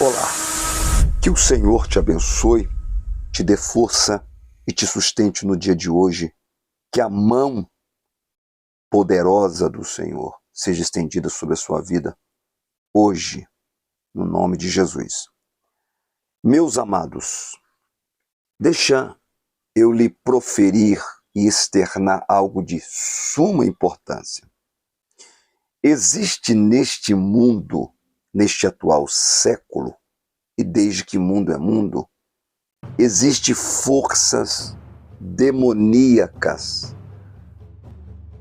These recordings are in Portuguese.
Olá, que o Senhor te abençoe, te dê força e te sustente no dia de hoje, que a mão poderosa do Senhor seja estendida sobre a sua vida, hoje, no nome de Jesus. Meus amados, deixa eu lhe proferir e externar algo de suma importância. Existe neste mundo, neste atual século, e desde que mundo é mundo, existe forças demoníacas.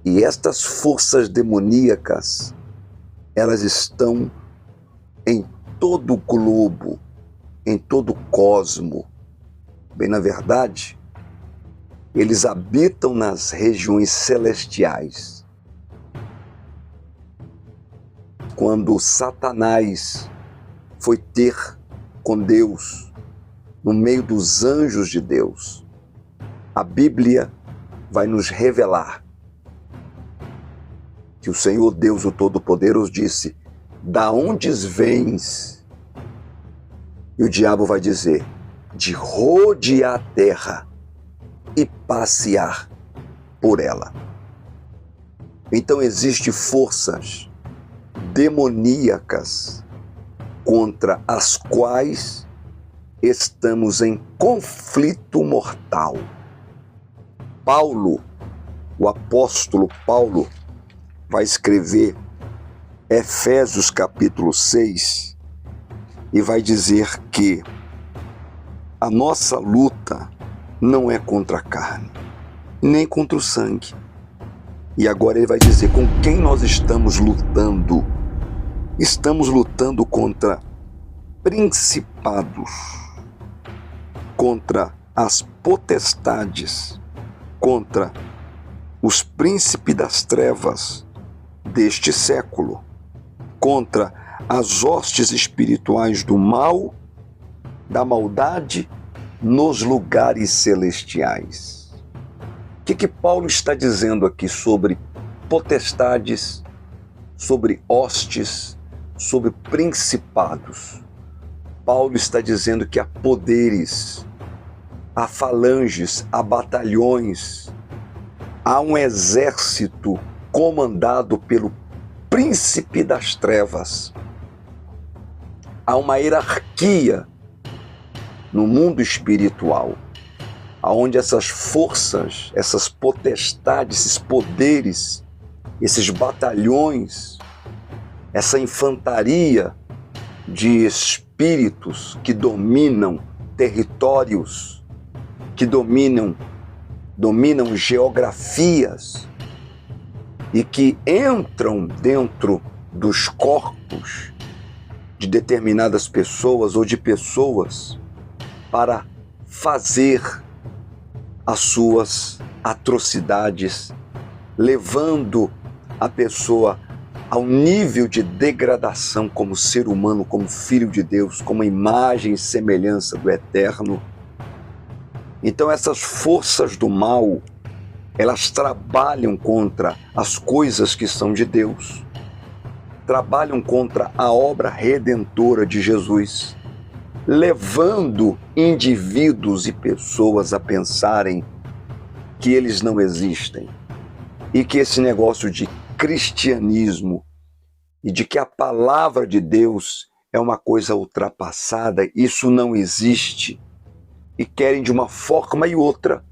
E estas forças demoníacas, elas estão em todo o globo, em todo o cosmo. Bem, na verdade, eles habitam nas regiões celestiais. Quando Satanás foi ter com Deus, no meio dos anjos de Deus, a Bíblia vai nos revelar que o Senhor Deus, o Todo-Poderoso, disse: da onde vens? E o diabo vai dizer: de rodear a terra e passear por ela. Então existem forças demoníacas contra as quais estamos em conflito mortal. Paulo, o apóstolo Paulo, vai escrever Efésios capítulo 6 e vai dizer que a nossa luta não é contra a carne, nem contra o sangue. E agora ele vai dizer com quem nós estamos lutando. Estamos lutando contra principados, contra as potestades, contra os príncipes das trevas deste século, contra as hostes espirituais do mal, da maldade nos lugares celestiais. O que Paulo está dizendo aqui sobre potestades, sobre hostes, sobre principados? Paulo está dizendo que há poderes, há falanges, há batalhões, há um exército comandado pelo príncipe das trevas. Há uma hierarquia no mundo espiritual, onde essas forças, essas potestades, esses poderes, esses batalhões, essa infantaria de espíritos que dominam territórios, que dominam geografias e que entram dentro dos corpos de determinadas pessoas ou de pessoas para fazer as suas atrocidades, levando a pessoa ao nível de degradação como ser humano, como filho de Deus, como imagem e semelhança do Eterno. Então essas forças do mal, elas trabalham contra as coisas que são de Deus, trabalham contra a obra redentora de Jesus, levando indivíduos e pessoas a pensarem que eles não existem e que esse negócio de cristianismo e de que a palavra de Deus é uma coisa ultrapassada, isso não existe, e querem de uma forma e outra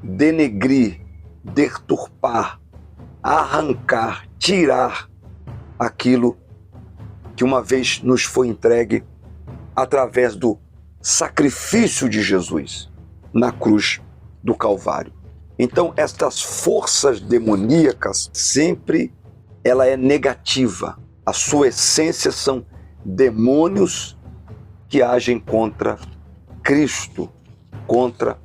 denegrir, deturpar, arrancar, tirar aquilo que uma vez nos foi entregue através do sacrifício de Jesus na cruz do Calvário. Então, estas forças demoníacas, sempre ela é negativa. A sua essência são demônios que agem contra Cristo, contra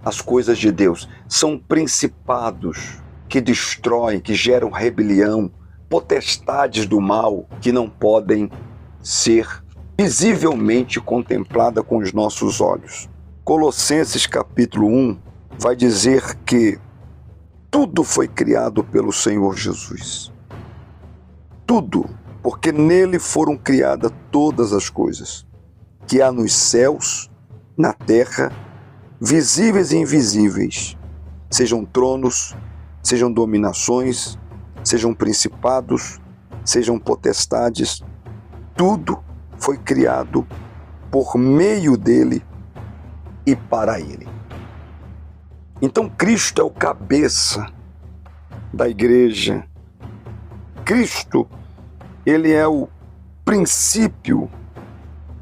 as coisas de Deus. São principados que destroem, que geram rebelião, potestades do mal que não podem ser visivelmente contemplada com os nossos olhos. Colossenses capítulo 1 vai dizer que tudo foi criado pelo Senhor Jesus. Tudo, porque nele foram criadas todas as coisas, que há nos céus, na terra, visíveis e invisíveis, sejam tronos, sejam dominações, sejam principados, sejam potestades, tudo foi criado por meio dele e para ele. Então Cristo é o cabeça da igreja. Cristo, ele é o princípio,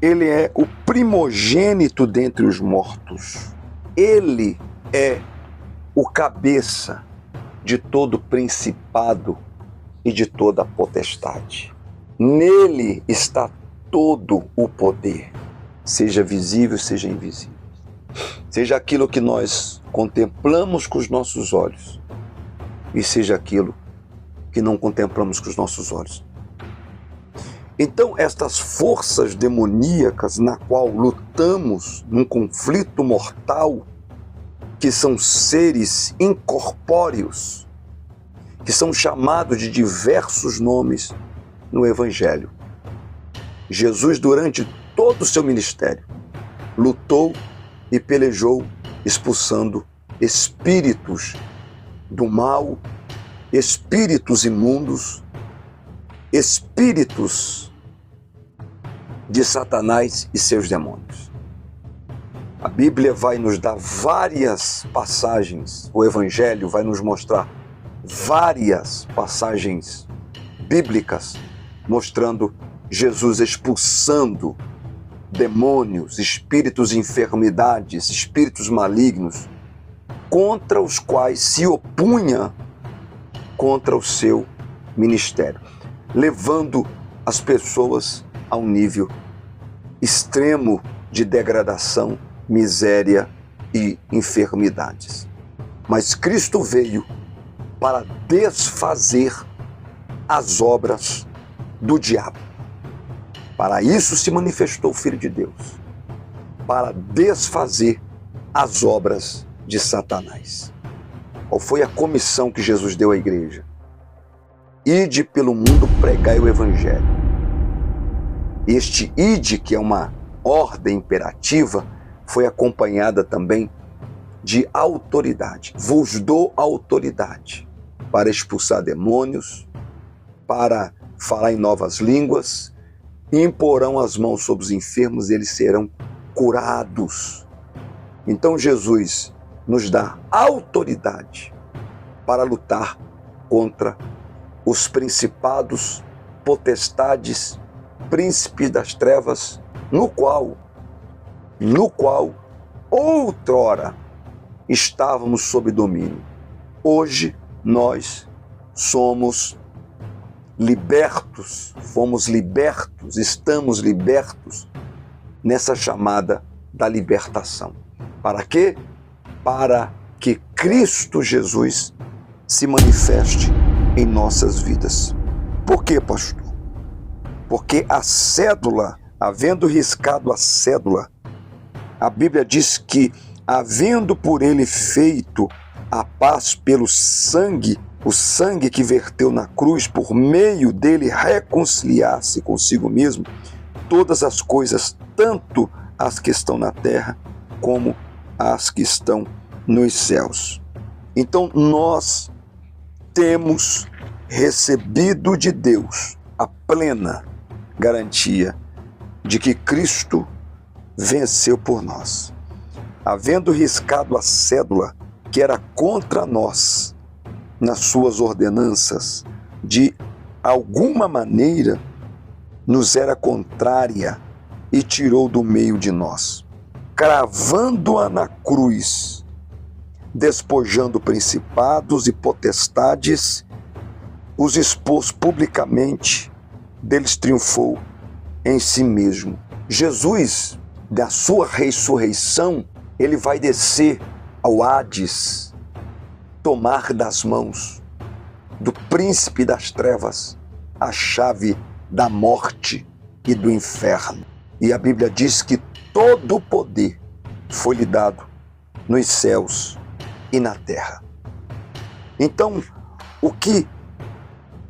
ele é o primogênito dentre os mortos. Ele é o cabeça de todo principado e de toda potestade. Nele está todo o poder, seja visível, seja invisível. Seja aquilo que nós contemplamos com os nossos olhos e seja aquilo que não contemplamos com os nossos olhos. Então, estas forças demoníacas na qual lutamos num conflito mortal, que são seres incorpóreos, que são chamados de diversos nomes no Evangelho. Jesus, durante todo o seu ministério, lutou e pelejou, expulsando espíritos do mal, espíritos imundos, espíritos de Satanás e seus demônios. A Bíblia vai nos dar várias passagens, o Evangelho vai nos mostrar várias passagens bíblicas mostrando Jesus expulsando demônios, espíritos de enfermidades, espíritos malignos, contra os quais se opunha contra o seu ministério, levando as pessoas a um nível extremo de degradação, miséria e enfermidades. Mas Cristo veio para desfazer as obras do diabo. Para isso se manifestou o Filho de Deus, para desfazer as obras de Satanás. Qual foi a comissão que Jesus deu à igreja? Ide pelo mundo, pregai o Evangelho. Este ide, que é uma ordem imperativa, foi acompanhada também de autoridade. Vos dou autoridade para expulsar demônios, para falar em novas línguas, imporão as mãos sobre os enfermos e eles serão curados. Então Jesus nos dá autoridade para lutar contra os principados, potestades, príncipes das trevas, no qual outrora estávamos sob domínio. Hoje nós somos libertos, estamos libertos nessa chamada da libertação. Para quê? Para que Cristo Jesus se manifeste em nossas vidas. Por quê, pastor? Porque a cédula, havendo riscado a cédula, a Bíblia diz que, havendo por ele feito a paz pelo sangue, o sangue que verteu na cruz, por meio dele reconciliar-se consigo mesmo, todas as coisas, tanto as que estão na terra, como as que estão nos céus. Então nós temos recebido de Deus a plena garantia de que Cristo venceu por nós. Havendo riscado a cédula que era contra nós, nas suas ordenanças, de alguma maneira nos era contrária e tirou do meio de nós, cravando-a na cruz, despojando principados e potestades, os expôs publicamente, deles triunfou em si mesmo. Jesus, da sua ressurreição, ele vai descer ao Hades, tomar das mãos do príncipe das trevas a chave da morte e do inferno. E a Bíblia diz que todo o poder foi-lhe dado nos céus e na terra. Então, o que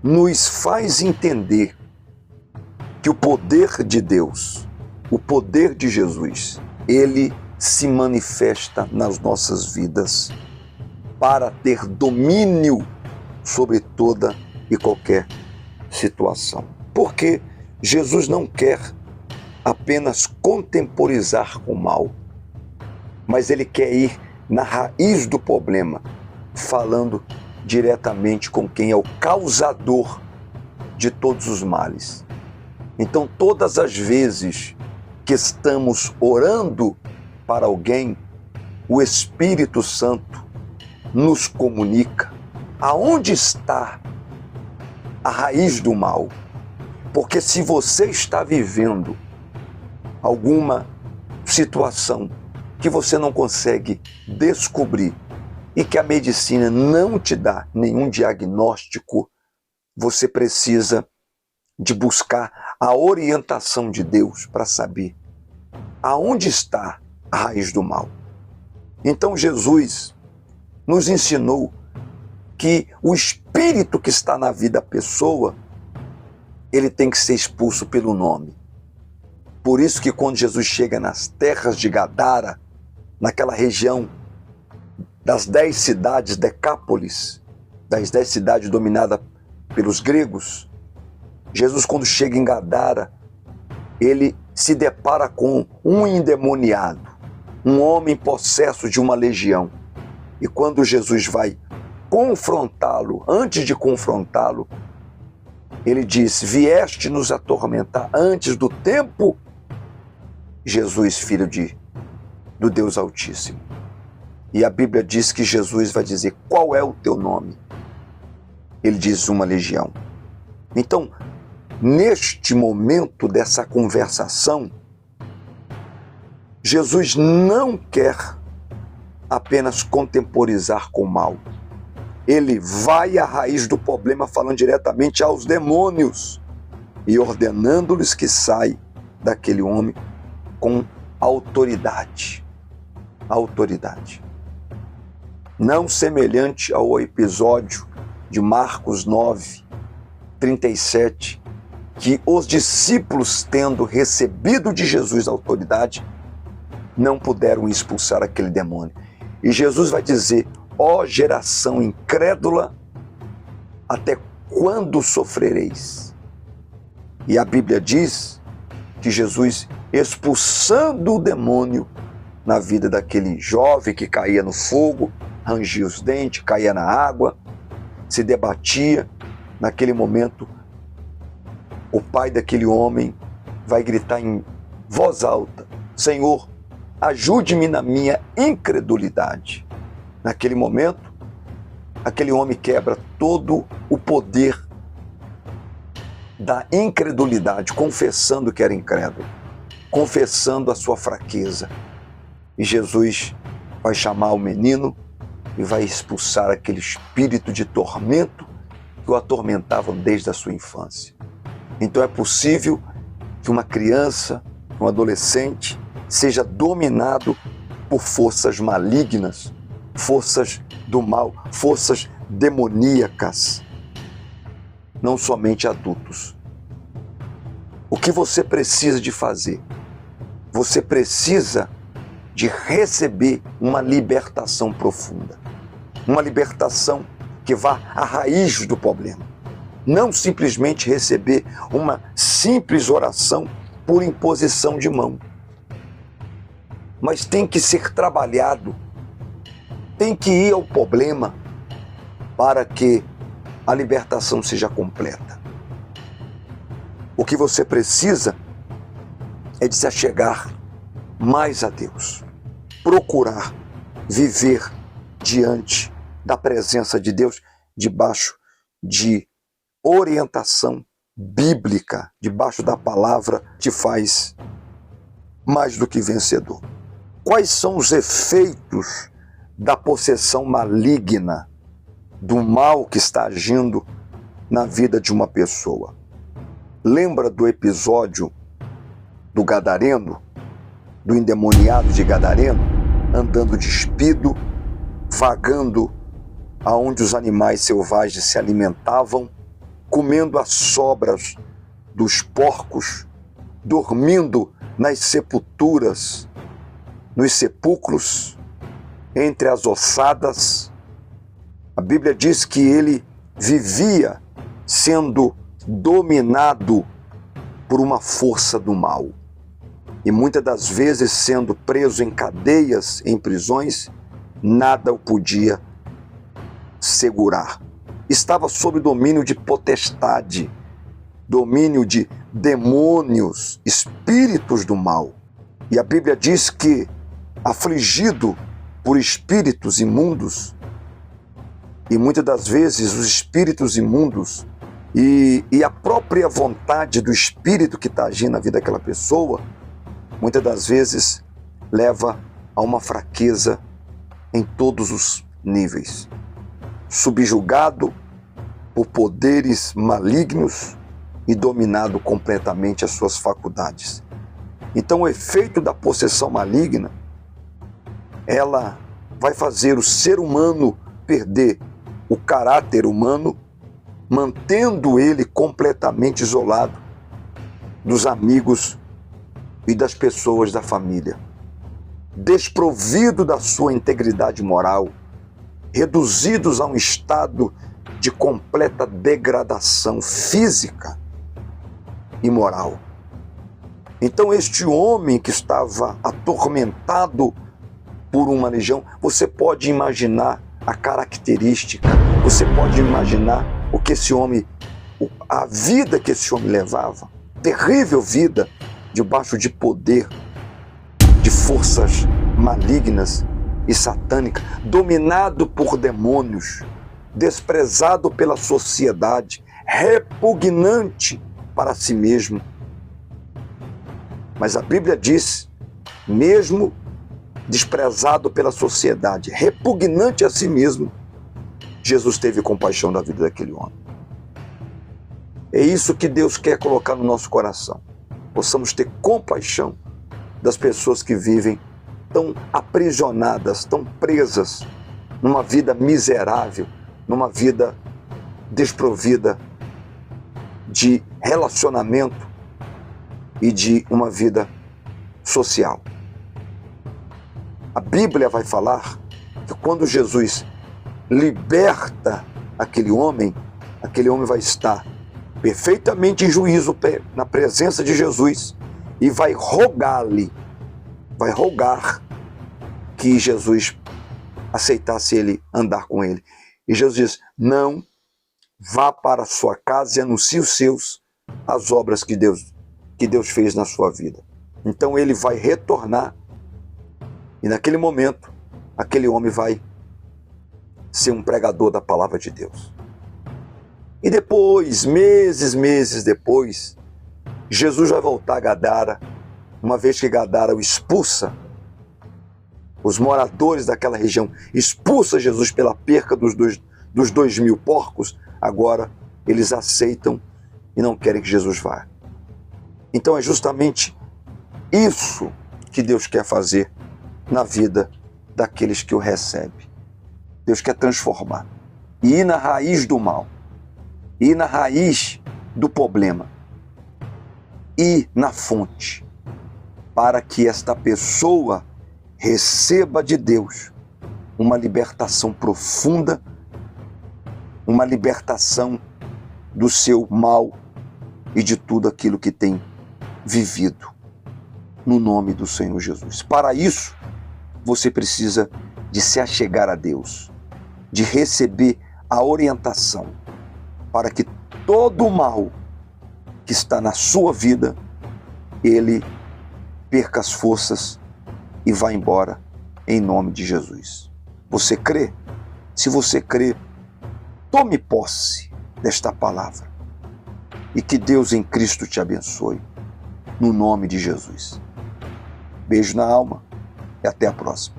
nos faz entender que o poder de Deus, o poder de Jesus, ele se manifesta nas nossas vidas para ter domínio sobre toda e qualquer situação. Porque Jesus não quer apenas contemporizar com o mal, mas ele quer ir na raiz do problema, falando diretamente com quem é o causador de todos os males. Então, todas as vezes que estamos orando para alguém, o Espírito Santo nos comunica aonde está a raiz do mal. Porque se você está vivendo alguma situação que você não consegue descobrir e que a medicina não te dá nenhum diagnóstico, você precisa de buscar a orientação de Deus para saber aonde está a raiz do mal. Então Jesus nos ensinou que o espírito que está na vida da pessoa, ele tem que ser expulso pelo nome. Por isso que quando Jesus chega nas terras de Gadara, naquela região das 10 cidades Decápolis, das 10 cidades dominadas pelos gregos, Jesus, quando chega em Gadara, ele se depara com um endemoniado, um homem possesso de uma legião. E quando Jesus vai confrontá-lo, antes de confrontá-lo, ele diz: vieste nos atormentar antes do tempo? Jesus, filho do Deus Altíssimo. E a Bíblia diz que Jesus vai dizer: qual é o teu nome? Ele diz: uma legião. Então, neste momento dessa conversação, Jesus não quer apenas contemporizar com o mal. Ele vai à raiz do problema, falando diretamente aos demônios e ordenando-lhes que saiam daquele homem com autoridade. Autoridade. Não semelhante ao episódio de Marcos 9, 37, que os discípulos, tendo recebido de Jesus a autoridade, não puderam expulsar aquele demônio. E Jesus vai dizer: ó geração incrédula, até quando sofrereis? E a Bíblia diz que Jesus, expulsando o demônio na vida daquele jovem que caía no fogo, rangia os dentes, caía na água, se debatia, naquele momento, o pai daquele homem vai gritar em voz alta: Senhor, ajude-me na minha incredulidade. Naquele momento, aquele homem quebra todo o poder da incredulidade, confessando que era incrédulo, confessando a sua fraqueza. E Jesus vai chamar o menino e vai expulsar aquele espírito de tormento que o atormentavam desde a sua infância. Então é possível que uma criança, um adolescente, seja dominado por forças malignas, forças do mal, forças demoníacas, não somente adultos. O que você precisa de fazer? Você precisa de receber uma libertação profunda, uma libertação que vá à raiz do problema. Não simplesmente receber uma simples oração por imposição de mão, mas tem que ser trabalhado, tem que ir ao problema para que a libertação seja completa. O que você precisa é de se achegar mais a Deus, procurar viver diante da presença de Deus, debaixo de orientação bíblica, debaixo da palavra, te faz mais do que vencedor. Quais são os efeitos da possessão maligna, do mal que está agindo na vida de uma pessoa? Lembra do episódio do gadareno, do endemoniado de Gadareno, andando despido, vagando aonde os animais selvagens se alimentavam, comendo as sobras dos porcos, dormindo nas sepulturas, nos sepulcros, entre as ossadas. A Bíblia diz que ele vivia sendo dominado por uma força do mal. E muitas das vezes, sendo preso em cadeias, em prisões, nada o podia segurar. Estava sob domínio de potestade, domínio de demônios, espíritos do mal. E a Bíblia diz que, afligido por espíritos imundos, e muitas das vezes os espíritos imundos e a própria vontade do espírito que está agindo na vida daquela pessoa, muitas das vezes leva a uma fraqueza em todos os níveis. Subjugado por poderes malignos e dominado completamente as suas faculdades. Então o efeito da possessão maligna, ela vai fazer o ser humano perder o caráter humano, mantendo ele completamente isolado dos amigos e das pessoas da família, desprovido da sua integridade moral, reduzidos a um estado de completa degradação física e moral. Então este homem que estava atormentado por uma legião, você pode imaginar a característica, você pode imaginar o que esse homem, a vida que esse homem levava, terrível vida, debaixo de poder, de forças malignas e satânicas, dominado por demônios, desprezado pela sociedade, repugnante para si mesmo. Mas a Bíblia diz, mesmo desprezado pela sociedade, repugnante a si mesmo, Jesus teve compaixão da vida daquele homem. É isso que Deus quer colocar no nosso coração. Possamos ter compaixão das pessoas que vivem tão aprisionadas, tão presas numa vida miserável, numa vida desprovida de relacionamento e de uma vida social. A Bíblia vai falar que quando Jesus liberta aquele homem vai estar perfeitamente em juízo na presença de Jesus e vai rogar que Jesus aceitasse ele andar com ele. E Jesus diz, não, vá para a sua casa e anuncie os seus as obras que Deus fez na sua vida. Então ele vai retornar e naquele momento, aquele homem vai ser um pregador da palavra de Deus. E depois, meses depois, Jesus vai voltar a Gadara, uma vez que Gadara o expulsa, os moradores daquela região expulsam Jesus pela perca dos 2.000 porcos, agora eles aceitam e não querem que Jesus vá. Então é justamente isso que Deus quer fazer na vida daqueles que o recebem. Deus quer transformar e ir na raiz do mal, ir na raiz do problema, ir na fonte, para que esta pessoa receba de Deus uma libertação profunda, uma libertação do seu mal e de tudo aquilo que tem vivido, no nome do Senhor Jesus. Para isso, você precisa de se achegar a Deus, de receber a orientação, para que todo o mal que está na sua vida, ele perca as forças e vá embora, em nome de Jesus. Você crê? Se você crê, tome posse desta palavra e que Deus em Cristo te abençoe, no nome de Jesus. Beijo na alma e até a próxima.